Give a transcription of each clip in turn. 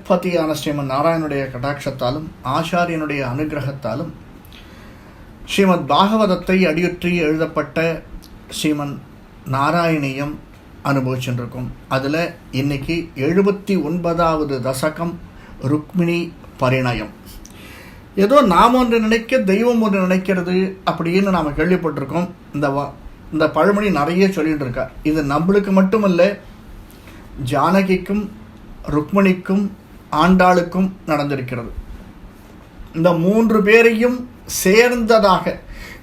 ஜெகத்பதியான ஸ்ரீமன் நாராயணனுடைய கடாட்சத்தாலும் ஆச்சாரியனுடைய அனுகிரகத்தாலும் ஸ்ரீமத் பாகவதத்தை அடியொற்றி எழுதப்பட்ட ஸ்ரீமன் நாராயணியம் அனுபவிச்சுருக்கோம். அதில் இன்னைக்கு 79வது தசகம் ருக்மிணி பரிணயம். ஏதோ நாம் ஒன்று நினைக்க தெய்வம் ஒன்று நினைக்கிறது அப்படின்னு நாம் கேள்விப்பட்டிருக்கோம். இந்த பழமொழி நிறைய சொல்லிட்டு இருக்கா. இது நம்மளுக்கு மட்டுமல்ல, ஜானகிக்கும் ருக்மிணிக்கும் ஆண்டாளுக்கும் நடந்திருக்கிறது. இந்த 3 பேரையும் சேர்ந்ததாக,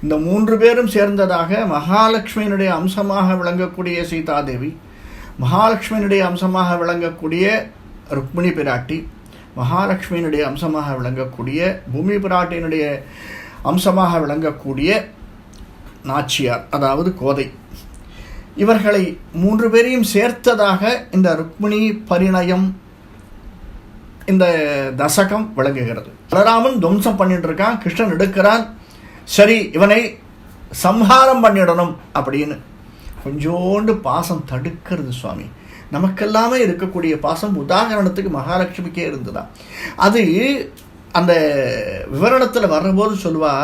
இந்த 3 பேரும் சேர்ந்ததாக மகாலட்சுமியினுடைய அம்சமாக விளங்கக்கூடிய சீதாதேவி, மகாலட்சுமியினுடைய அம்சமாக விளங்கக்கூடிய ருக்மிணி பிராட்டி, மகாலட்சுமியினுடைய அம்சமாக விளங்கக்கூடிய பூமி பிராட்டியினுடைய அம்சமாக விளங்கக்கூடிய நாச்சியார், அதாவது கோதை, இவர்களை 3 பேரையும் சேர்த்ததாக இந்த ருக்மிணி பரிணயம் இந்த தசகம் விளங்குகிறது. பலராமன் துவம்சம் பண்ணிட்டு இருக்கான், கிருஷ்ணன் எடுக்கிறான், சரி இவனை சம்ஹாரம் பண்ணிடணும் அப்படின்னு. கொஞ்சோண்டு பாசம் தடுக்கிறது சுவாமி. நமக்கெல்லாமே இருக்கக்கூடிய பாசம் உதாரணத்துக்கு மகாலட்சுமிக்கே இருந்துதான். அது அந்த விவரணத்தில் வர்றபோது சொல்லுவா,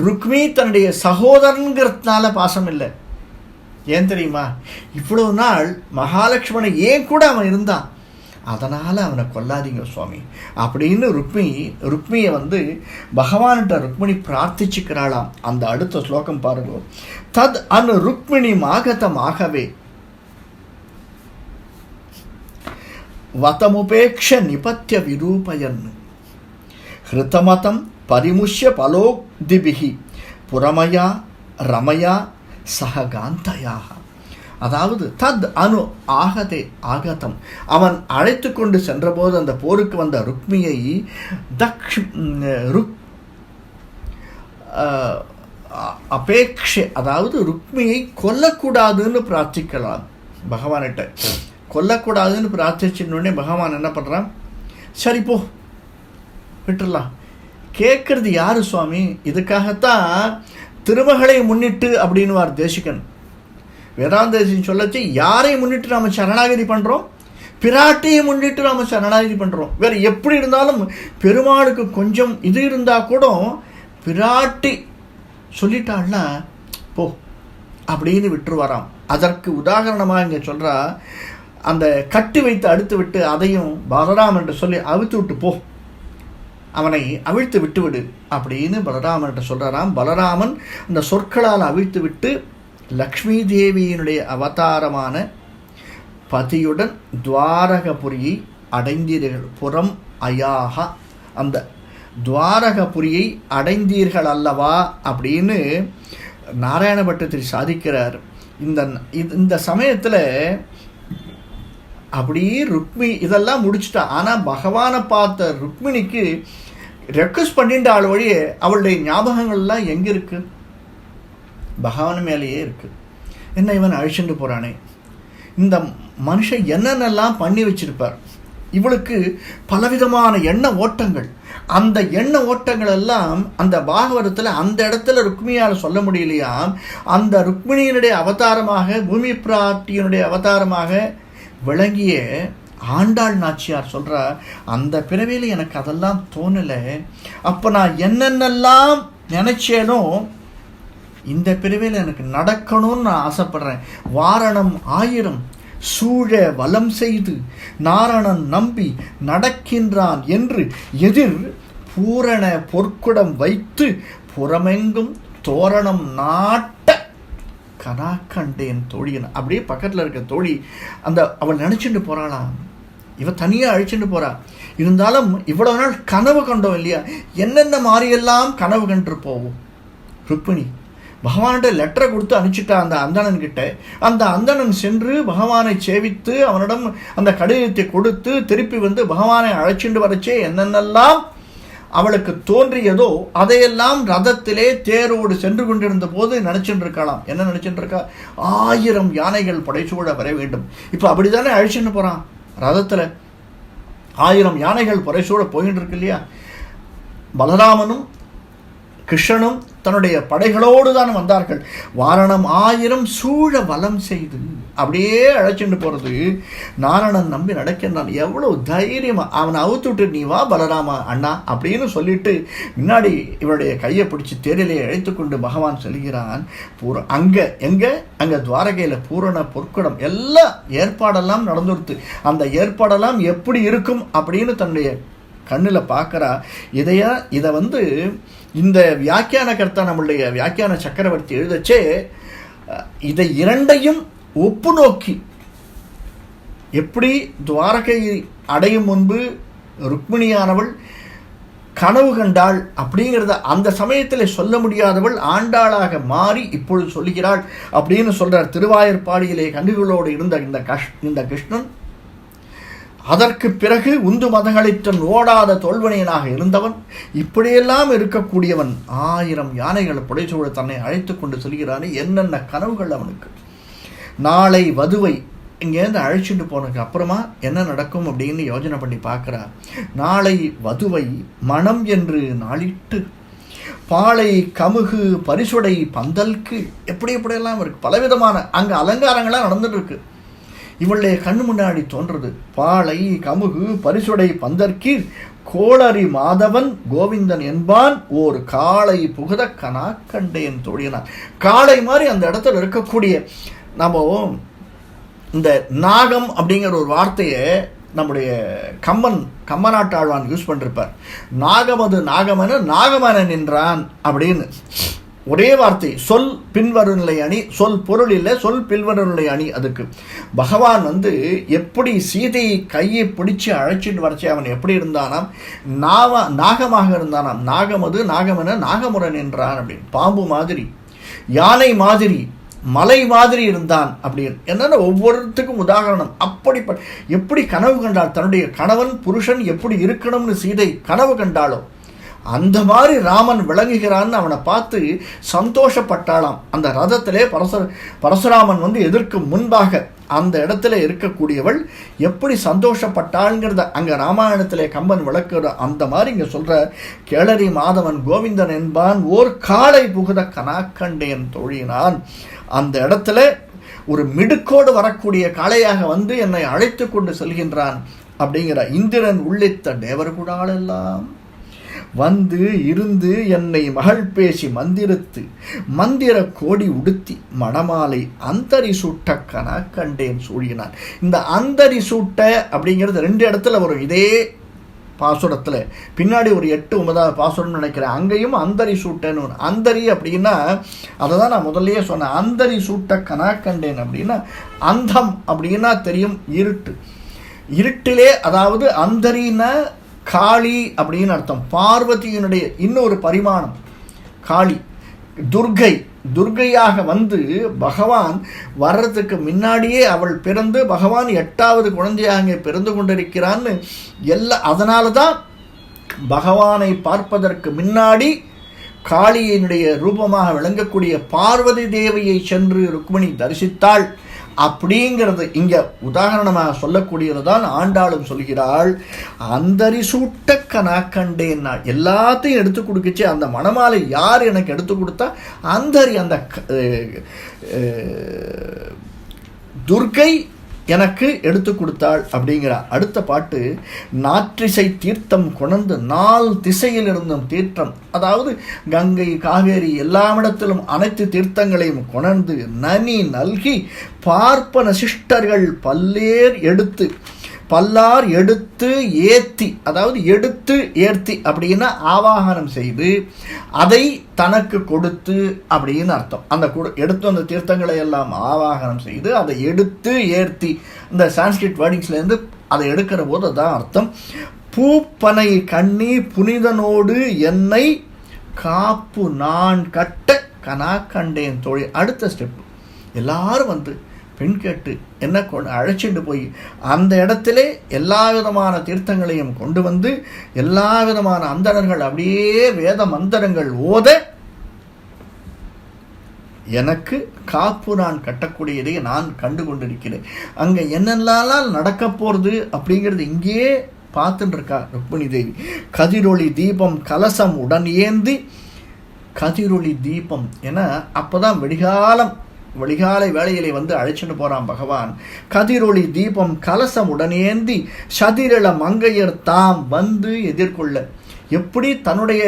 ருக்மி தன்னுடைய சகோதரன்கிறதுனால பாசம் இல்லை. ஏன் தெரியுமா? இவ்வளவு நாள் மகாலட்சுமணை ஏன் கூட அவன் இருந்தான், அதனால் அவனை கொல்லாதீங்க சுவாமி அப்படின்னு ருக்மியை பகவான்கிட்ட ருக்மிணி பிரார்த்திச்சுக்கிறாளாம். அந்த அடுத்த ஸ்லோகம் பாருங்க. தத் அனு ருக்மிணி மாகதமாகவே வதமுபேக்ஷ நிபத்திய விரூபயன் ஹிருதமதம் பரிமுஷ்ய பலோக்திபிஹி புரமயா ரமயா சககாந்தயாக. அதாவது தத் அனு ஆகதே ஆகதம், அவன் அழைத்து கொண்டு சென்றபோது அந்த போருக்கு வந்த ருக்மியை அபேக்ஷ, அதாவது ருக்மியை கொல்லக்கூடாதுன்னு பிரார்த்திக்கலாம் பகவான்கிட்ட. கொல்லக்கூடாதுன்னு பிரார்த்திச்சுன்னொடனே பகவான் என்ன பண்ணுறான், சரி போ விட்டுடலாம். கேட்கறது யாரு சுவாமி? இதுக்காகத்தான் திருமகளை முன்னிட்டு அப்படின்னுவார் தேசிகன். வேதாந்தேசின் சொல்லச்சு, யாரை முன்னிட்டு நாம் சரணாகதி பண்ணுறோம்? பிராட்டியை முன்னிட்டு நாம் சரணாகதி பண்ணுறோம். வேறு எப்படி இருந்தாலும் பெருமாளுக்கு கொஞ்சம் இது இருந்தால் கூட பிராட்டி சொல்லிட்டாள்னா போ அப்படின்னு விட்டுருவாராம். அதற்கு உதாரணமாக இங்கே சொல்கிறா, அந்த கட்டி வைத்து அடுத்து விட்டு அதையும் பலராமன் சொல்லி அவிழ்த்து விட்டு போ, அவனை அவிழ்த்து விட்டு விடு அப்படின்னு பலராமன்கிட்ட சொல்கிறாராம். பலராமன் அந்த சொற்களால் அவிழ்த்து விட்டு லக்ஷ்மி தேவியினுடைய அவதாரமான பதியுடன் துவாரகபுரியை அடைந்தீர்கள். புறம் அயாக, அந்த துவாரகபுரியை அடைந்தீர்கள் அல்லவா அப்படின்னு நாராயண பட்டத்தில் சாதிக்கிறார். இந்த சமயத்தில் அப்படியே ருக்மி இதெல்லாம் முடிச்சுட்டா. ஆனால் பகவானை பார்த்த ருக்மிணிக்கு ரெக்வஸ்ட் பண்ணிட்டு ஆள் வழியே அவளுடைய ஞாபகங்கள்லாம் எங்கே இருக்குது? பகவான் மேலேயே இருக்குது. என்ன இவன் அழிச்சுட்டு போகிறானே, இந்த மனுஷன் என்னென்னலாம் பண்ணி வச்சிருப்பார். இவளுக்கு பலவிதமான எண்ண ஓட்டங்கள். அந்த எண்ண ஓட்டங்கள் எல்லாம் அந்த பாகவதத்தில் அந்த இடத்துல ருக்மியால் சொல்ல முடியலையா. அந்த ருக்மிணியினுடைய அவதாரமாக, பூமி பிராட்டியினுடைய அவதாரமாக விளங்கிய ஆண்டாள் நாச்சியார் சொல்கிறா, அந்த பிறவியில் எனக்கு அதெல்லாம் தோணலை. அப்போ நான் என்னென்னலாம் நினைச்சேனோ இந்த பிறவியில் எனக்கு நடக்கணும்னு நான் ஆசைப்படுறேன். வாரணம் 1000 சூழ வலம் செய்து நாரணன் நம்பி நடக்கின்றான் என்று எதிர் பூரண பொற்குடம் வைத்து புறமெங்கும் தோரணம் நாட்ட கனாக்கண்டேன் தோழியன். அப்படியே பக்கத்தில் இருக்க தோழி அவள் நினச்சிட்டு போகிறாளாம். இவ தனியாக அழிச்சுட்டு போகிறா. இருந்தாலும் இவ்வளவு நாள் கனவு கண்டோம் இல்லையா, என்னென்ன மாதிரியெல்லாம் கனவு கண்டு போவோம். ருக்மிணி பகவான்கிட்ட லெட்டரை கொடுத்து அனுப்பிச்சிட்டா அந்த அந்தணன் கிட்ட. அந்த அந்தணன் சென்று பகவானை சேவித்து அவனிடம் அந்த கடிதத்தை கொடுத்து திருப்பி பகவானை அழைச்சிட்டு வரச்சே என்னென்னலாம் அவளுக்கு தோன்றியதோ அதையெல்லாம் ரதத்திலே தேரோடு சென்று கொண்டிருந்த போது நினைச்சுட்டு இருக்கலாம். என்ன நினைச்சுட்டு இருக்கா? 1000 யானைகள் படைசூழ வர வேண்டும். இப்போ அப்படித்தானே அழிச்சுட்டு போறான் ரதத்துல. 1000 யானைகள் படைசூழ போயிட்டு இருக்கு இல்லையா. பலராமனும் கிருஷ்ணனும் தன்னுடைய படைகளோடு தான் வந்தார்கள். வாரணம் 1000 சூழ வலம் செய்து அப்படியே அழைச்சிட்டு போகிறது. நாரணன் நம்பி நடக்கின்றான். எவ்வளவு தைரியமா அவனை அவுத்து விட்டு, நீ வா பலராமா அண்ணா அப்படின்னு சொல்லிட்டு முன்னாடி இவருடைய கையை பிடிச்சி தேரிலே அழைத்து கொண்டு பகவான் செல்கிறான். அங்கே துவாரகையில் பூரண பொற்குடம் எல்லாம் ஏற்பாடெல்லாம் நடந்துருத்து. அந்த ஏற்பாடெல்லாம் எப்படி இருக்கும் அப்படின்னு தன்னுடைய கண்ணில் பார்க்குறா. இதை இந்த வியாக்கியான கர்த்தா நம்மளுடைய வியாக்கியான சக்கரவர்த்தி எழுதச்சே இதை இரண்டையும் ஒப்பு நோக்கி, எப்படி துவாரகை அடையும் முன்பு ருக்மிணியானவள் கனவு கண்டாள் அப்படிங்கிறத அந்த சமயத்தில் சொல்ல முடியாதவள் ஆண்டாளாக மாறி இப்பொழுது சொல்லுகிறாள் அப்படின்னு சொல்றார். திருவாயர்பாடியிலே கன்னிகளோடு இருந்த இந்த கிருஷ்ணன் அதற்கு பிறகு உந்து மதங்களிற்றன் ஓடாத தோல்வனையனாக இருந்தவன், இப்படியெல்லாம் இருக்கக்கூடியவன் 1000 யானைகள் புடைசூழ தன்னை அழைத்து கொண்டு செல்கிறான். என்னென்ன கனவுகள் அவனுக்கு. நாளை வதுவை இங்கேருந்து அழைச்சிட்டு போனதுக்கு அப்புறமா என்ன நடக்கும் அப்படின்னு யோஜனை பண்ணி பார்க்குறார். நாளை வதுவை மனம் என்று நாளிட்டு பாலை கமுகு பரிசுடை பந்தல்க்கு எப்படியெல்லாம் இருக்கு. பலவிதமான அங்கே அலங்காரங்களாக நடந்துட்டு இருக்கு. இவளுடைய கண்ணு முன்னாடி தோன்றது. பாலை கமுகு பரிசுடை பந்தற்கு கோளரி மாதவன் கோவிந்தன் என்பான் ஓர் காளை புகுத கனா கண்டேன் தோழினான். காளை மாதிரி அந்த இடத்துல இருக்கக்கூடிய நம்ம இந்த நாகம் அப்படிங்கிற ஒரு வார்த்தையை நம்முடைய கம்மநாட்டாழ்வான் யூஸ் பண்ணிருப்பார். நாகமது நாகமன நின்றான் அப்படின்னு ஒரே வார்த்தை. சொல் பின்வருநிலை அணி, சொல் பொருள் இல்லை, சொல் பின்வருநிலை அணி. அதுக்கு பகவான் எப்படி சீதையை கையை பிடிச்சு அழைச்சிட்டு வரைச்சி அவன் எப்படி இருந்தானாம், நாகமாக இருந்தானாம். நாகமது நாகமுரன் என்றான் அப்படின்னு. பாம்பு மாதிரி, யானை மாதிரி, மலை மாதிரி இருந்தான் அப்படின்னு. என்னன்னா ஒவ்வொருத்துக்கும் உதாரணம். எப்படி கனவு கண்டாள், தன்னுடைய கணவன் புருஷன் எப்படி இருக்கணும்னு சீதை கனவு கண்டாளோ அந்த மாதிரி ராமன் விளங்குகிறான்னு அவனை பார்த்து சந்தோஷப்பட்டாளாம். அந்த ரதத்திலே பரசுராமன் எதற்கு முன்பாக அந்த இடத்துல இருக்கக்கூடியவள் எப்படி சந்தோஷப்பட்டாள்ங்கிறத அங்கே ராமாயணத்திலே கம்பன் விளக்குற அந்த மாதிரி இங்கே சொல்கிற. கேளரி மாதவன் கோவிந்தன் என்பான் ஓர் காளை புகுத கனாக்கண்டேன் தோழினான். அந்த இடத்துல ஒரு மிடுக்கோடு வரக்கூடிய காளையாக என்னை அழைத்து கொண்டு செல்கின்றான் அப்படிங்கிற. இந்திரன் உள்ளித்த தேவர்குடாலெல்லாம் இருந்து என்னை மகள் பேசி மந்திர கோடி உடுத்தி மணமாலை அந்தரி சூட்ட கனா கண்டேன் சூழினான். இந்த அந்தரி சூட்ட அப்படிங்கிறது 2 இடத்துல வரும். இதே பாசுரத்தில் பின்னாடி ஒரு 8 9 பாசுரம்னு நினைக்கிறேன். அங்கேயும் அந்தரி சூட்டன்னு வரும். அந்தரி அப்படின்னா அதை தான் நான் முதல்லயே சொன்னேன். அந்தரி சூட்ட கனா கண்டேன் அப்படின்னா அந்தம் அப்படின்னா தெரியும், இருட்டிலே. அதாவது அந்தரின்னா காளி அப்படின்னு அர்த்தம். பார்வதியினுடைய இன்னொரு பரிமாணம் காளி. துர்கையாக பகவான் வர்றதுக்கு முன்னாடியே அவள் பிறந்து பகவான் 8வது குழந்தையாக பிறந்து கொண்டிருக்கிறான்னு அதனால தான் பகவானை பார்ப்பதற்கு முன்னாடி காளியினுடைய ரூபமாக விளங்கக்கூடிய பார்வதி தேவியை சென்று ருக்மிணி தரிசித்தாள் அப்படிங்கிறது இங்க உதாரணமாக சொல்லக்கூடியது தான் ஆண்டாளும் சொல்கிறாள். அந்தரி சூட்ட கனா கண்டேன். எல்லாத்தையும் எடுத்து கொடுக்குச்சு. அந்த மணமாலை யார் எனக்கு எடுத்து கொடுத்தா? அந்தரி, அந்த துர்கை எனக்கு எடுத்து கொடுத்தாள் அப்படிங்கிறார். அடுத்த பாட்டு நாற்றிசை தீர்த்தம் கொணர்ந்து 4 திசையில் இருந்தும் தீர்த்தம், அதாவது கங்கை காவேரி எல்லாமிடத்திலும் அனைத்து தீர்த்தங்களையும் கொணர்ந்து நனி நல்கி பார்ப்பன சிஷ்டர்கள் பல்லார் எடுத்து ஏத்தி, அதாவது எடுத்து ஏர்த்தி அப்படின்னா ஆவாகனம் செய்து அதை தனக்கு கொடுத்து அப்படின்னு அர்த்தம். அந்த எடுத்து அந்த தீர்த்தங்களை எல்லாம் ஆவாகனம் செய்து அதை எடுத்து ஏர்த்தி, இந்த சான்ஸ்கிரிட் வேர்டிங்ஸ்லேருந்து அதை எடுக்கிற போது அதான் அர்த்தம். பூப்பனை கண்ணி புனிதனோடு என்னை காப்பு நான் கட்ட கனா கண்டேன் தோழி. அடுத்த ஸ்டெப் எல்லாரும் பெண் கேட்டு என்ன அழைச்சிட்டு போய் அந்த இடத்திலே எல்லா விதமான தீர்த்தங்களையும் கொண்டு எல்லா விதமான அந்தணர்கள் அப்படியே வேத மந்திரங்கள் ஓத எனக்கு காப்பு நான் கட்டக்கூடியதை நான் கண்டு கொண்டிருக்கிறேன். அங்கே என்னெல்லாம் நடக்க போகிறது அப்படிங்கிறது இங்கேயே பார்த்துட்டு இருக்கா ருக்மிணி தேவி. கதிரொளி தீபம் கலசம் உடன் ஏந்தி கதிரொளி தீபம் என அப்போதான் வெளிகாலை வேளையிலே வந்து அழைச்சிட்டு போகிறான் பகவான். கதிரொளி தீபம் கலசம் உடனேந்தி சதிரள மங்கையர் தாம் வந்து எதிர்கொள்ள. எப்படி தன்னுடைய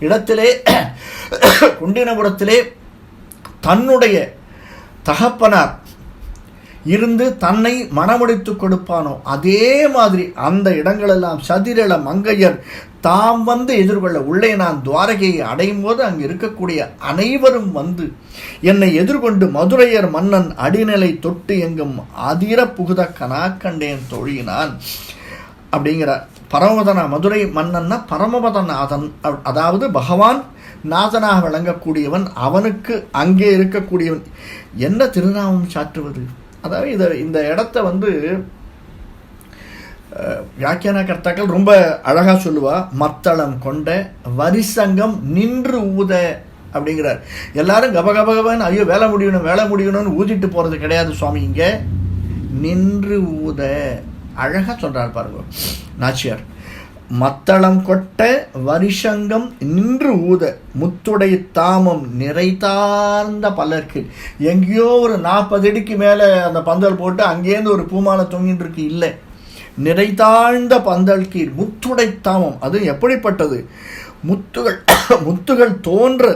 இடத்திலே குண்டினபுரத்திலே தன்னுடைய தகப்பனார் இருந்து தன்னை மணமுடித்து கொடுப்பானோ அதே மாதிரி அந்த இடங்களெல்லாம் சதிரள மங்கையர் தாம் வந்து எதிர்கொள்ள. உள்ளே நான் துவாரகையை அடையும் போது அங்கு இருக்கக்கூடிய அனைவரும் வந்து என்னை எதிர்கொண்டு மதுரையர் மன்னன் அடிநிலை தொட்டு எங்கும் அதிர புகுத கனாக்கண்டேன் தொழினான் அப்படிங்கிறார். பரமபதனா மதுரை மன்னன்னா பரமபதநாதன், அதாவது பகவான் நாதனாக விளங்கக்கூடியவன், அவனுக்கு அங்கே இருக்கக்கூடியவன். என்ன திருநாமம் சாற்றுவது? அதாவது இந்த இடத்த வந்து வியாக்கியான கர்த்தாக்கள் ரொம்ப அழகாக சொல்லுவா. மத்தளம் கொண்ட வரிசங்கம் நின்று ஊத அப்படிங்கிறார். எல்லாரும் கபகபகவன் ஐயோ வேலை முடியணும்னு ஊதிட்டு போகிறது கிடையாது சுவாமி. இங்கே நின்று ஊத அழகாக சொல்கிறார் பாருங்க நாச்சியார். மத்தளம் கொட்ட வரிசங்கம் நின்று ஊத முத்துடை தாமம் நிறைத்தார்ந்த பல்லருக்கு. எங்கேயோ ஒரு 40 அடிக்கு மேலே அந்த பந்தல் போட்டு அங்கேருந்து ஒரு பூமாலை தொங்கிட்டு இருக்கு. இல்லை, நிறைத்தாழ்ந்த பந்தல் கீழ் முத்துடை தாமம். அது எப்படிப்பட்டது? முத்துகள் தோன்ற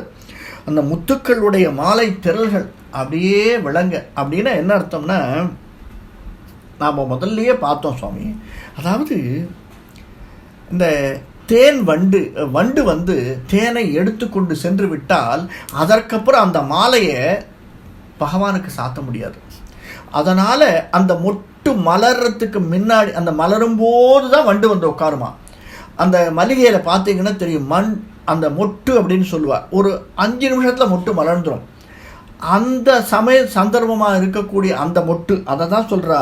அந்த முத்துக்களுடைய மாலை திரள்கள் அப்படியே விளங்க. அப்படின்னா என்ன அர்த்தம்னா, நாம் முதல்லையே பார்த்தோம் சுவாமி. அதாவது இந்த தேன் வண்டு வந்து தேனை எடுத்துக்கொண்டு சென்று விட்டால் அதற்கப்புறம் அந்த மாலையை பகவானுக்கு சாத்த முடியாது. அதனால் அந்த மொட்டு மலர்றதுக்கு முன்னாடி, அந்த மலரும் போது தான் வண்டு வந்து உட்காருமா. அந்த மல்லிகையில் பார்த்தீங்கன்னா தெரியும், அந்த மொட்டு அப்படின்னு சொல்லுவாள். ஒரு 5 நிமிஷத்தில் மொட்டு மலர்ந்துடும். அந்த சந்தர்ப்பமாக இருக்கக்கூடிய அந்த மொட்டு, அதை தான் சொல்கிறா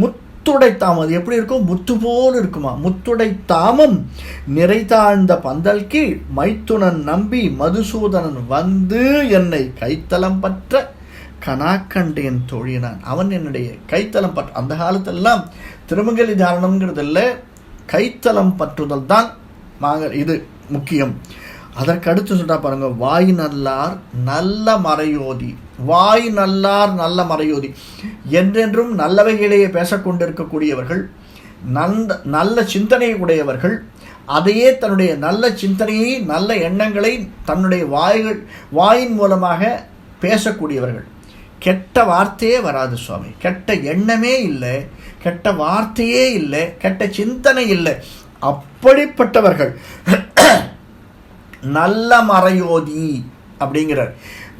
முத்துடை தாமம். அது எப்படி இருக்கும்? முத்து போல் இருக்குமா. முத்துடை தாமம் நிறைத்தாழ்ந்த பந்தல் கீழ் மைத்துனன் நம்பி மதுசூதனன் வந்து என்னை கைத்தலம் பற்ற கனாக்கண்டேன் தோழினான். அவன் என்னுடைய கைத்தலம் பற்ற. அந்த காலத்திலெல்லாம் திருமங்கலி தாரணம்ங்கிறது இல்லை, கைத்தலம் பற்றுதல் தான் இது முக்கியம். அதற்கு அடுத்து சொல்றா பாருங்க, வாய் நல்லார் நல்ல மறையோதி. வாய் நல்லார் நல்ல மறையோதி என்றென்றும் நல்லவைகளையே பேசக்கொண்டிருக்கக்கூடியவர்கள், நல்ல சிந்தனை உடையவர்கள். அதையே தன்னுடைய நல்ல சிந்தனையை நல்ல எண்ணங்களை தன்னுடைய வாயின் மூலமாக பேசக்கூடியவர்கள். கெட்ட வார்த்தையே வராது சுவாமி. கெட்ட எண்ணமே இல்லை, கெட்ட வார்த்தையே இல்லை, கெட்ட சிந்தனை இல்லை. அப்படிப்பட்டவர்கள் நல்ல மறையோதி அப்படிங்கிறார்.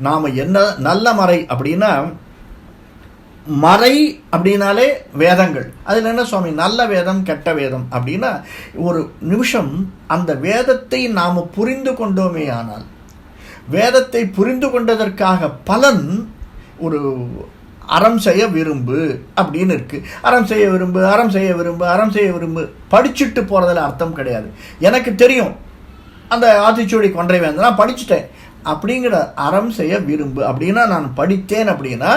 நாம் என்ன நல்ல மறை அப்படின்னா, மறை அப்படின்னாலே வேதங்கள். அதில் என்ன சுவாமி நல்ல வேதம் கெட்ட வேதம் அப்படின்னா, ஒரு நிமிஷம் அந்த வேதத்தை நாம் புரிந்து கொண்டோமே ஆனால், வேதத்தை புரிந்து கொண்டதற்காக பலன் ஒரு அறம் செய்ய விரும்பு அப்படின்னு இருக்கு. அறம் செய்ய விரும்பு படிச்சுட்டு போகிறதுல அர்த்தம் கிடையாது. எனக்கு தெரியும் அந்த ஆத்திச்சூடி கொன்றை வேந்த நான் படிச்சுட்டேன் அப்படிங்கிற அறம் செய்ய விரும்பு அப்படின்னா, நான் படித்தேன் அப்படின்னா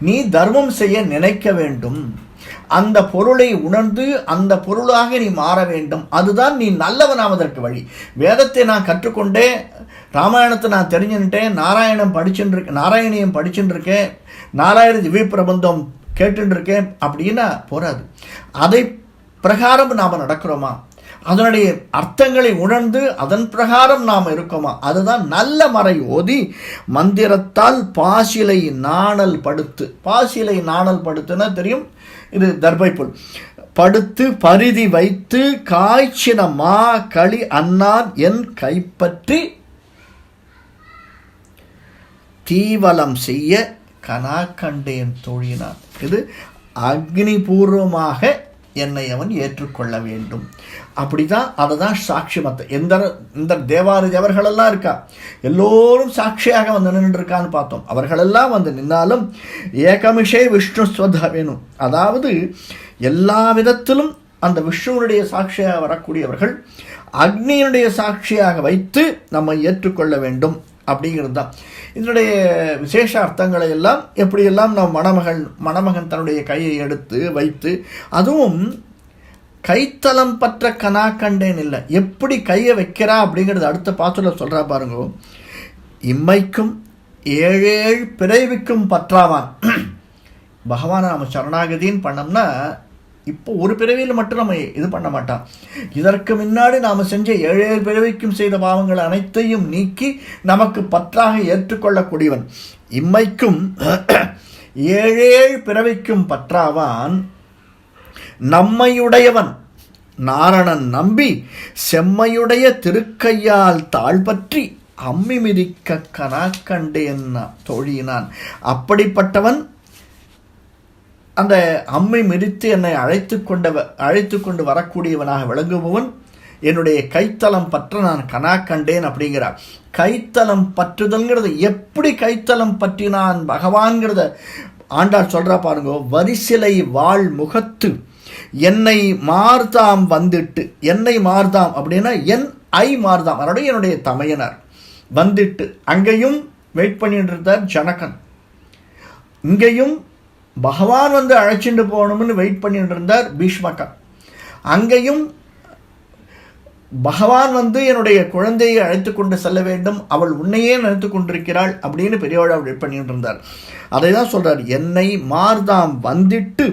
நீ தர்மம் செய்ய நினைக்க வேண்டும். அந்த பொருளை உணர்ந்து அந்த பொருளாக நீ மாற வேண்டும். அதுதான் நீ நல்லவனாவதற்கு வழி. வேதத்தை நான் கற்றுக்கொண்டேன், ராமாயணத்தை நான் தெரிஞ்சுட்டேன், நாராயணியம் படிச்சுட்டு இருக்கேன், 4000 திவ்ய பிரபந்தம் கேட்டுட்டு இருக்கேன் அப்படின்னா போராது. அதை பிரகாரம் நாம் நடக்கிறோமா? அதனுடைய அர்த்தங்களை உணர்ந்து அதன் பிரகாரம் நாம் இருக்கோமா? அதுதான் நல்ல மறை ஓதி மந்திரத்தால் பாசிலை நாணல் படுத்து. பாசிலை நாணல் படுத்துன்னா தெரியும், இது தர்பைப்புல். படுத்து பரிதி வைத்து காய்ச்சின மா களி அன்னான் என் கைப்பற்றி தீவலம் செய்ய கனாக்கண்டேன் தோழினான். இது அக்னிபூர்வமாக என்னை அவன் ஏற்றுக்கொள்ள வேண்டும். அப்படிதான் அதை தான் சாட்சி. மற்ற இந்த தேவாதி தேவர்களெல்லாம் இருக்கா, எல்லோரும் சாட்சியாக வந்து நின்றுருக்கான்னு பார்த்தோம். அவர்களெல்லாம் வந்து நின்னாலும் ஏகமிஷே விஷ்ணு ஸ்வதவேணும், அதாவது எல்லா விதத்திலும் அந்த விஷ்ணுவனுடைய சாட்சியாக வரக்கூடியவர்கள் அக்னியினுடைய சாட்சியாக வைத்து நம்மை ஏற்றுக்கொள்ள வேண்டும் அப்படிங்கிறது தான் இதனுடைய விசேஷ அர்த்தங்களை எல்லாம். எப்படியெல்லாம் நம் மணமகன் தன்னுடைய கையை எடுத்து வைத்து, அதுவும் கைத்தலம் பற்ற கனாக்கண்டேன் இல்லை, எப்படி கையை வைக்கிறா அப்படிங்கிறது அடுத்த பாத்துல சொல்கிறா பாருங்க. இம்மைக்கும் 7 பிறவிக்கும் பற்றாவான். பகவானை நம்ம சரணாகதின்னு பண்ணோம்னா இப்போ ஒரு பிறவியில் மட்டும் நம்ம இது பண்ண மாட்டான். இதற்கு முன்னாடி நாம் செஞ்ச 7 பிறவிக்கும் செய்த பாவங்கள் அனைத்தையும் நீக்கி நமக்கு பற்றாக ஏற்றுக்கொள்ளக்கூடியவன். இம்மைக்கும் 7 பிறவிக்கும் பற்றாவான். நம்மையுடையவன் நாரணன் நம்பி செம்மையுடைய திருக்கையால் தாழ்பற்றி அம்மி மிதிக்க கனாக்கண்டேன் தோழியினான். அப்படிப்பட்டவன் அந்த அம்மை மிதித்து என்னை அழைத்து கொண்டு வரக்கூடியவனாக விளங்குபவன். என்னுடைய கைத்தலம் பற்ற நான் கனா கண்டேன் அப்படிங்கிறார். கைத்தலம் பற்றுதல்ங்கிறது எப்படி கைத்தலம் பற்றினான் பகவான்கிறத ஆண்டாள் சொல்றா பாருங்க. வரிசிலை வாழ் முகத்து என்னை மார்தாம் வந்துட்டு, என்னை மார்தாம் அப்படின்னா என் ஐ மார்தாம், அதனுடைய என்னுடைய தமையனார் வந்துட்டு. அங்கேயும் வெயிட் பண்ணிட்டு இருந்தார் ஜனகன், இங்கேயும் பகவான் வந்து அழைச்சிட்டு போகணும்னு வெயிட் பண்ணிட்டு இருந்தார் பீஷ்மகன். அங்கேயும் பகவான் வந்து என்னுடைய குழந்தையை அழைத்து கொண்டு செல்ல வேண்டும், அவள் உன்னையே நினைத்து கொண்டிருக்கிறாள் அப்படின்னு பெரியவாள் வெயிட் பண்ணிட்டு இருந்தார். அதை தான் சொல்றார், என்னை மார்தாம் வந்திட்டு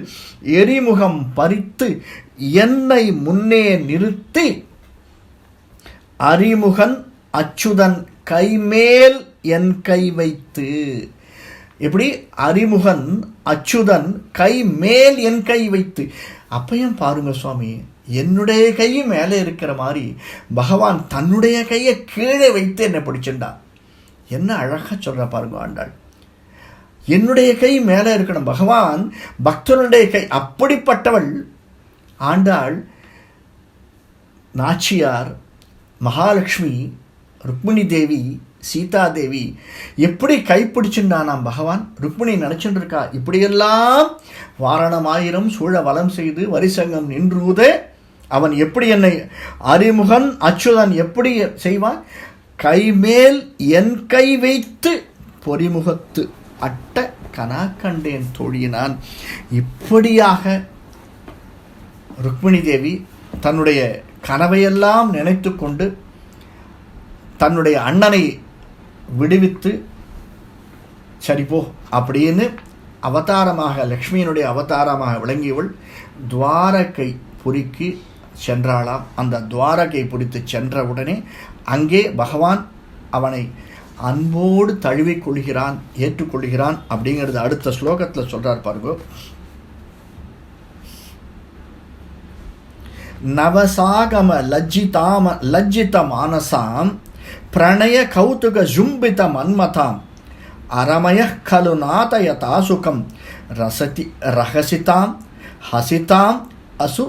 எரிமுகம் பறித்து என்னை முன்னே நிறுத்தி அறிமுகன் அச்சுதன் கைமேல் என் கை வைத்து. எப்படி? அறிமுகன் அச்சுதன் கை மேல் என் கை வைத்து. அப்பையும் பாருங்க சுவாமி, என்னுடைய கை மேலே இருக்கிற மாதிரி பகவான் தன்னுடைய கையை கீழே வைத்து என்னை பிடிச்சிருந்தான். என்ன அழகா சொல்ற பாருங்க ஆண்டாள். என்னுடைய கை மேலே இருக்கணும், பகவான் பக்தனுடைய கை. அப்படிப்பட்டவள் ஆண்டாள், நாச்சியார், மகாலட்சுமி, ருக்மிணி தேவி, சீதாதேவி எப்படி கைப்பிடிச்சுட்டானாம் பகவான். ருக்மிணி நினைச்சுட்டு இருக்கா, இப்படியெல்லாம் வாரணமாயிரம் சூழ வலம் செய்து வரிசங்கம் நின்றுதே அவன் எப்படி என்னை அறிமுகன் அச்சுதன் எப்படி செய்வான்? கைமேல் என் கை வைத்து பொறிமுகத்து அட்ட கனா கண்டேன் தோழியினான். இப்படியாக ருக்மிணி தேவி தன்னுடைய கனவையெல்லாம் நினைத்து கொண்டு தன்னுடைய அண்ணனை விடுவித்து சரிப்போ அப்படின்னு அவதாரமாக, லக்ஷ்மியினுடைய அவதாரமாக விளங்கியவள் துவாரகை புரிக்கு சென்றாளாம். அந்த துவாரகை பிடித்து சென்றவுடனே அங்கே பகவான் அவனை அன்போடு தழுவிக் கொள்கிறான், ஏற்றுக்கொள்கிறான் அப்படிங்கிறது அடுத்த ஸ்லோகத்தில் சொல்றார் பாருங்க. நவசாகம லஜ்ஜித மானசாம் பிரணய கௌதுக ஜும்பித மன்மதாம் அரமய கலு நாதய தாசுகம் ரசதி ரகசிதாம் ஹசிதாம் அசு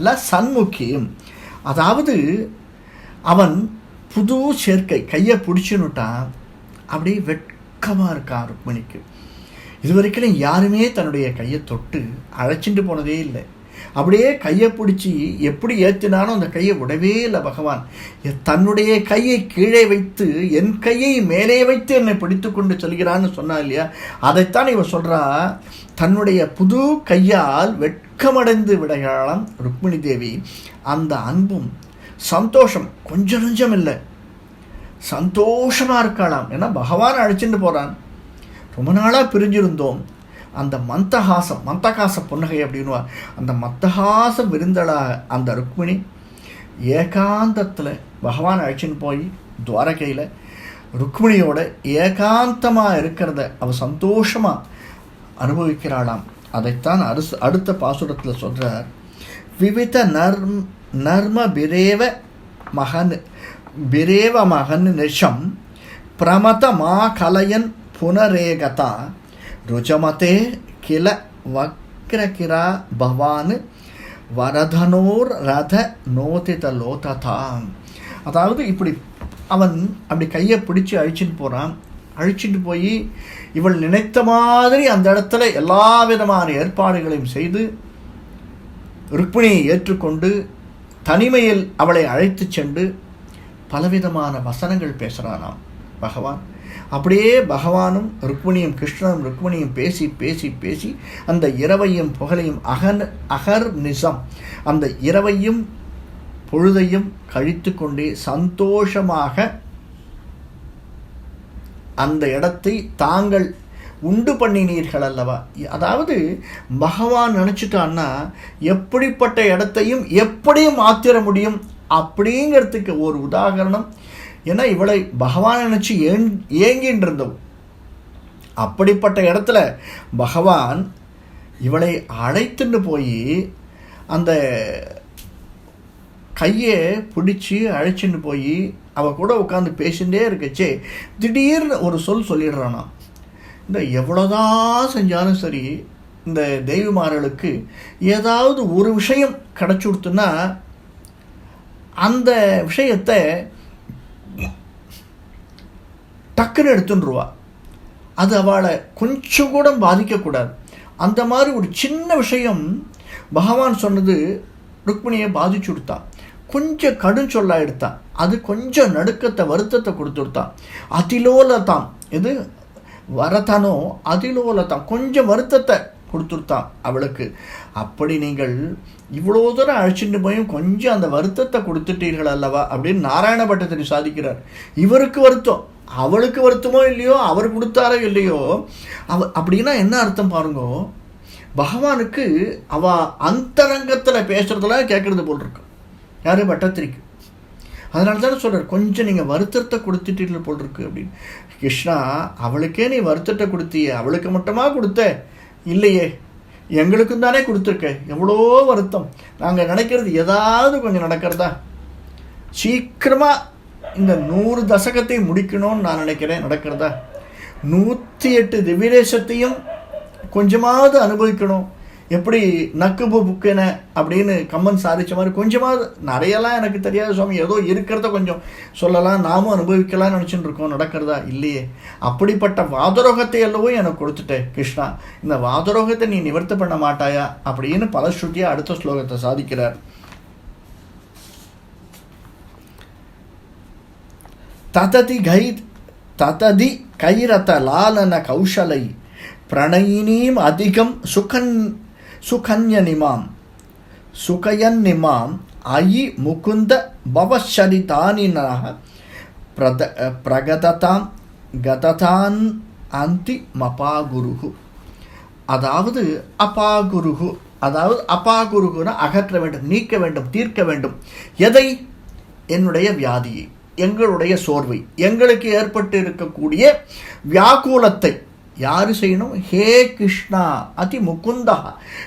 லசன்முகீம். அதாவது அவன் புது சேர்க்கை கையை பிடிச்சுன்னுட்டான். அப்படியே வெட்கமாக இருக்கான் ருக்மிணிக்கு. இதுவரைக்கும் யாருமே தன்னுடைய கையை தொட்டு அழைச்சிட்டு போனதே இல்லை. அப்படியே கையை பிடிச்சி எப்படி ஏற்றினாலும் அந்த கையை விடவே இல்லை பகவான். தன்னுடைய கையை கீழே வைத்து என் கையை மேலே வைத்து என்னை பிடித்து கொண்டு செல்கிறான்னு சொன்னா இல்லையா, அதைத்தான் இவன் சொல்றா. தன்னுடைய புது கையால் வெட்கமடைந்து விடையாளாம் ருக்மிணி தேவி. அந்த அன்பும் சந்தோஷம் கொஞ்சம் நெஞ்சம் இல்லை, சந்தோஷமா இருக்காளாம். ஏன்னா பகவான் அழைச்சிட்டு போறான். ரொம்ப நாளாக பிரிஞ்சிருந்தோம். அந்த மந்தகாச புன்னகை அப்படின்னுவா. அந்த மந்தகாச விருந்தளாக அந்த ருக்மிணி ஏகாந்தத்தில் பகவான் அழைச்சின்னு போய் துவாரகையில் ருக்மிணியோட ஏகாந்தமாக இருக்கிறத அவள் சந்தோஷமாக அனுபவிக்கிறாளாம். அதைத்தான் அடுத்த பாசுரத்தில் சொல்கிறார். விவித நர்ம பிரேவ மகன் நிஷம் பிரமத மா கலயன் புனரேகதா ருஜமதே கில வக்ரகிரா பவான் வரதனோர் ரத நோதித லோததாம். அதாவது இப்படி அவன் அப்படி கையை பிடிச்சி அழிச்சிட்டு போகிறான். அழிச்சிட்டு போய் இவள் நினைத்த மாதிரி அந்த இடத்துல எல்லா விதமான ஏற்பாடுகளையும் செய்து ருக்மிணியை ஏற்றுக்கொண்டு தனிமையில் அவளை அழைத்து சென்று பலவிதமான வசனங்கள் பேசுகிறானாம் பகவான். அப்படியே பகவானும் ருக்மிணியும் கிருஷ்ணனும் ருக்மிணியும் பேசி பேசி பேசி அந்த இரவையும் புகழையும் அகர் நிசம், அந்த இரவையும் பொழுதையும் கழித்து கொண்டே சந்தோஷமாக அந்த இடத்தை தாங்கள் உண்டு பண்ணினீர்கள் அல்லவா. அதாவது பகவான் நினச்சிட்டான்னா எப்படிப்பட்ட இடத்தையும் எப்படியும் மாற்றிட முடியும் அப்படிங்கிறதுக்கு ஒரு உதாரணம். ஏன்னா இவளை பகவான் நினச்சி ஏங்கின்னு இருந்தோம். அப்படிப்பட்ட இடத்துல பகவான் இவளை அழைத்துன்னு போய் அந்த கையை பிடிச்சி அழைச்சின்னு போய் அவள் கூட உட்காந்து பேசிகிட்டே இருக்கச்சே திடீர்னு ஒரு சொல்லிடுறானா. இந்த எவ்வளோதான் செஞ்சாலும் சரி இந்த தெய்வமார்களுக்கு ஏதாவது ஒரு விஷயம் கிடச்சி கொடுத்துன்னா அந்த விஷயத்தை டக்குன்னு எடுத்துருவா. அது அவளை கொஞ்சம் கூட பாதிக்கக்கூடாது. அந்த மாதிரி ஒரு சின்ன விஷயம் பகவான் சொன்னது ருக்மிணியை பாதிச்சு கொடுத்தான். கொஞ்சம் கடும் சொல்லா எடுத்தான். அது கொஞ்சம் நடுக்கத்தை வருத்தத்தை கொடுத்துருத்தான். அதிலோலத்தான் இது வரதானோ அதிலோலத்தான் கொஞ்சம் வருத்தத்தை கொடுத்துருத்தான் அவளுக்கு. அப்படி நீங்கள் இவ்வளோ தூரம் அழைச்சிட்டு போயும் கொஞ்சம் அந்த வருத்தத்தை கொடுத்துட்டீர்கள் அல்லவா அப்படின்னு நாராயண பட்டத்திரி சாதிக்கிறார். இவருக்கு வருத்தம், அவளுக்கு வருத்தமோ இல்லையோ, அவர் கொடுத்தாரோ இல்லையோ, அப்படின்னா என்ன அர்த்தம் பாருங்க. பகவானுக்கு அவ அந்தரங்கத்தில் பேசுறதெல்லாம் கேட்கறது போல் இருக்கு யாரு பட்டத்திரிக்கு. அதனால தானே சொல்கிறார் கொஞ்சம் நீங்கள் வருத்தத்தை கொடுத்துட்டீர்கள் போல் இருக்கு அப்படின்னு. கிருஷ்ணா, அவளுக்கே நீ வருத்தத்தை கொடுத்தியே, அவளுக்கு மட்டுமா கொடுத்த? இல்லையே, எங்களுக்கும் தானே கொடுத்துருக்க. எவ்வளோ வருத்தம். நாங்கள் நினைக்கிறது ஏதாவது கொஞ்சம் நடக்கிறதா? சீக்கிரமாக இந்த 100 தசகத்தை முடிக்கணும்னு நான் நினைக்கிறேன். நடக்கிறதா? 108 திவ்யதேசத்தையும் கொஞ்சமாவது அனுபவிக்கணும். எப்படி நக்குபு புக்கென அப்படின்னு கம்மன் சாதிச்ச மாதிரி கொஞ்சமாவது, நிறையெல்லாம் எனக்கு தெரியாது சுவாமி, ஏதோ இருக்கிறத கொஞ்சம் சொல்லலாம், நாமும் அனுபவிக்கலாம்னு நினச்சிட்டு இருக்கோம். நடக்கிறதா? இல்லையே. அப்படிப்பட்ட வாதரோகத்தை அல்லவோ எனக்கு கொடுத்துட்டேன் கிருஷ்ணா, இந்த வாதரோகத்தை நீ நிவர்த்தி பண்ண மாட்டாயா அப்படின்னு பலஸ்ருதியாக அடுத்த ஸ்லோகத்தை சாதிக்கிறார். தததி கைரத லாலன கௌஷலை பிரணயினீம் அதிகம் சுகயன்னிமாம் அயி முகுந்த பவச்சரிதானினாக பிரகததாம் கததான் அந்தி மபாகுருகு. அதாவது அபாகுருகு, அதாவது அபாகுருகுனா அகற்ற வேண்டும், நீக்க வேண்டும், தீர்க்க வேண்டும். எதை? என்னுடைய வியாதியை, எங்களுடைய சோர்வை, எங்களுக்கு ஏற்பட்டு இருக்கக்கூடிய வியாக்குலத்தை யாரு செய்யணும்? ஹே கிருஷ்ணா அதி முகுந்தா,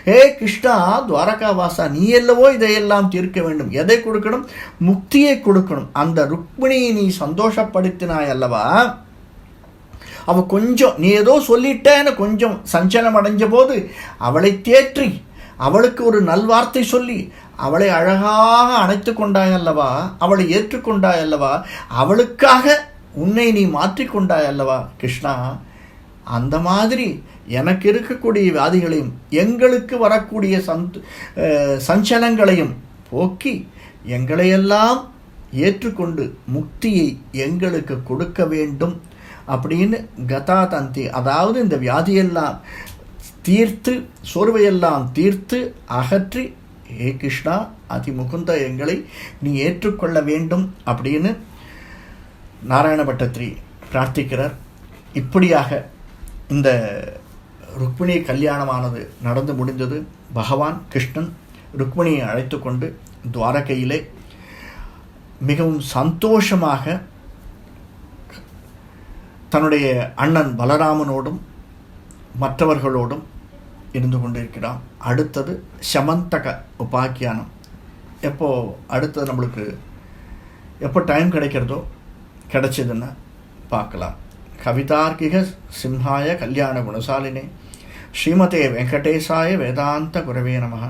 ஹே கிருஷ்ணா துவாரகாவாசா, நீ அல்லவோ இதையெல்லாம் தீர்க்க வேண்டும். எதை கொடுக்கணும்? முக்தியை கொடுக்கணும். அந்த ருக்மிணியை நீ சந்தோஷப்படுத்தினாய் அல்லவா. அவ கொஞ்சம் நீ ஏதோ சொல்லிட்டேன்னு கொஞ்சம் சஞ்சலம் அடைஞ்ச போது அவளை தேற்றி அவளுக்கு ஒரு நல்வார்த்தை சொல்லி அவளை அழகாக அணைத்து கொண்டாய் அல்லவா, அவளை ஏற்றுக்கொண்டாய் அல்லவா, அவளுக்காக உன்னை நீ மாற்றிக்கொண்டாய் அல்லவா கிருஷ்ணா. அந்த மாதிரி எனக்கு இருக்கக்கூடிய வியாதிகளையும் எங்களுக்கு வரக்கூடிய சஞ்சலங்களையும் போக்கி எங்களையெல்லாம் ஏற்றுக்கொண்டு முக்தியை எங்களுக்கு கொடுக்க வேண்டும் அப்படின்னு கதா தந்தி, அதாவது இந்த வியாதியெல்லாம் தீர்த்து சோர்வையெல்லாம் தீர்த்து அகற்றி ஏ கிருஷ்ணா அதி முகுந்த எங்களை நீ ஏற்றுக்கொள்ள வேண்டும் அப்படின்னு நாராயண பட்டத்திரி பிரார்த்திக்கிறார். இப்படியாக இந்த ருக்மிணி கல்யாணமானது நடந்து முடிந்தது. பகவான் கிருஷ்ணன் ருக்மிணியை அழைத்து கொண்டு துவாரகையிலே மிகவும் சந்தோஷமாக தன்னுடைய அண்ணன் பலராமனோடும் மற்றவர்களோடும் இருந்து கொண்டிருக்கிறான். அடுத்தது சமந்தக உபாக்கியானம். அடுத்தது நம்மளுக்கு எப்போ டைம் கிடைக்கிறதோ கிடைச்சதுன்னு பார்க்கலாம். கவிதார்க்கிக சிம்ஹாய கல்யாண குணசாலினே ஸ்ரீமதே வெங்கடேசாய வேதாந்த குரவே நமः.